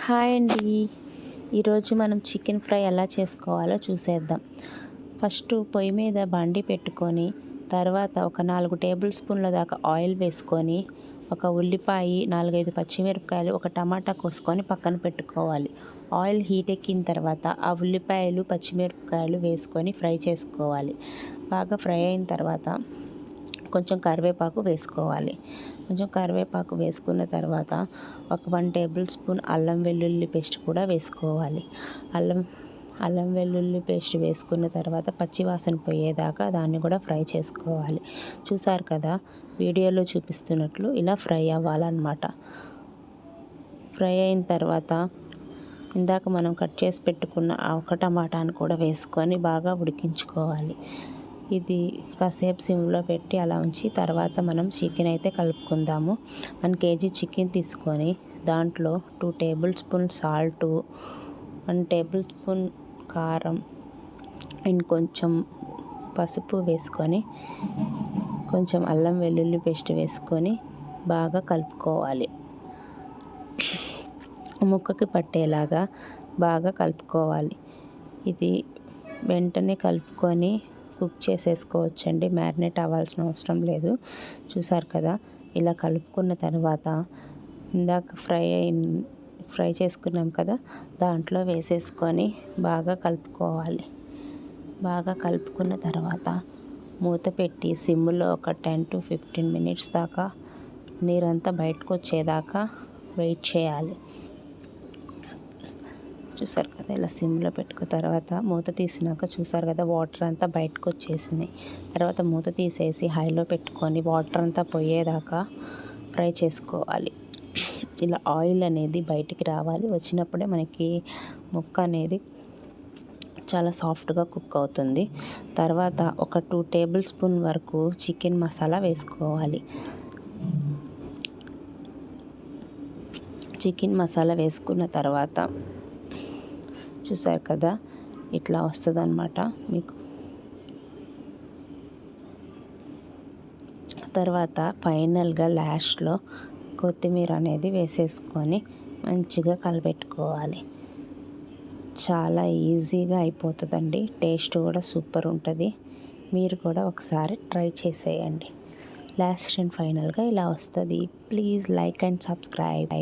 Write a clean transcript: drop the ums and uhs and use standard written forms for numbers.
Hi అండి. ఈరోజు మనం చికెన్ ఫ్రై ఎలా చేసుకోవాలో చూసేద్దాం. ఫస్ట్ పొయ్యి మీద బండి పెట్టుకొని తర్వాత ఒక 4 టేబుల్ స్పూన్ల దాకా ఆయిల్ వేసుకొని ఒక ఉల్లిపాయ 4-5 పచ్చిమిరపకాయలు ఒక టమాటా కోసుకొని పక్కన పెట్టుకోవాలి. ఆయిల్ హీట్ ఎక్కిన తర్వాత ఆ ఉల్లిపాయలు పచ్చిమిరపకాయలు వేసుకొని ఫ్రై చేసుకోవాలి. బాగా ఫ్రై అయిన తర్వాత కొంచెం కరివేపాకు వేసుకోవాలి. కొంచెం కరివేపాకు వేసుకున్న తర్వాత ఒక 1 టేబుల్ స్పూన్ అల్లం వెల్లుల్లి పేస్ట్ కూడా వేసుకోవాలి. అల్లం వెల్లుల్లి పేస్ట్ వేసుకున్న తర్వాత పచ్చివాసన పోయేదాకా దాన్ని కూడా ఫ్రై చేసుకోవాలి. చూసారు కదా, వీడియోలో చూపిస్తున్నట్లు ఇలా ఫ్రై అవ్వాలన్నమాట. ఫ్రై అయిన తర్వాత ఇందాక మనం కట్ చేసి పెట్టుకున్న ఒక టమాటాను కూడా వేసుకొని బాగా ఉడికించుకోవాలి. ఇది కాసేపు సిమ్లో పెట్టి అలా ఉంచి తర్వాత మనం చికెన్ అయితే కలుపుకుందాము. 1 కేజీ చికెన్ తీసుకొని దాంట్లో 2 table spoon salt, 1 table spoon కారం అండ్ కొంచెం పసుపు వేసుకొని కొంచెం అల్లం వెల్లుల్లి పేస్ట్ వేసుకొని బాగా కలుపుకోవాలి. ముక్కకి పట్టేలాగా బాగా కలుపుకోవాలి. ఇది వెంటనే కలుపుకొని కుక్ చేసేసుకోవచ్చండి, మ్యారినేట్ అవ్వాల్సిన అవసరం లేదు. చూసారు కదా, ఇలా కలుపుకున్న తర్వాత ఇందాక ఫ్రై చేసుకున్నాం కదా, దాంట్లో వేసేసుకొని బాగా కలుపుకోవాలి. బాగా కలుపుకున్న తర్వాత మూత పెట్టి సిమ్లో ఒక 10-15 మినిట్స్ దాకా నీరంతా బయటకు వచ్చేదాకా వెయిట్ చేయాలి. చూసారు కదా, ఇలా సిమ్లో పెట్టుకున్న తర్వాత మూత తీసినాక చూసారు కదా, వాటర్ అంతా బయటకు వచ్చేసినాయి. తర్వాత మూత తీసేసి హైలో పెట్టుకొని వాటర్ అంతా పోయేదాకా ఫ్రై చేసుకోవాలి. ఇలా ఆయిల్ అనేది బయటికి రావాలి. వచ్చినప్పుడే మనకి ముక్క అనేది చాలా సాఫ్ట్గా కుక్ అవుతుంది. తర్వాత ఒక 2 టేబుల్ స్పూన్ వరకు చికెన్ మసాలా వేసుకోవాలి. చికెన్ మసాలా వేసుకున్న తర్వాత చూసారు కదా, ఇట్లా వస్తుంది అన్నమాట మీకు. తర్వాత ఫైనల్గా లాస్ట్లో కొత్తిమీర అనేది వేసేసుకొని మంచిగా కలిపెట్టుకోవాలి. చాలా ఈజీగా అయిపోతుందండి. టేస్ట్ కూడా సూపర్ ఉంటుంది. మీరు కూడా ఒకసారి ట్రై చేసేయండి. లాస్ట్ అండ్ ఫైనల్గా ఇలా వస్తుంది. Please like and subscribe.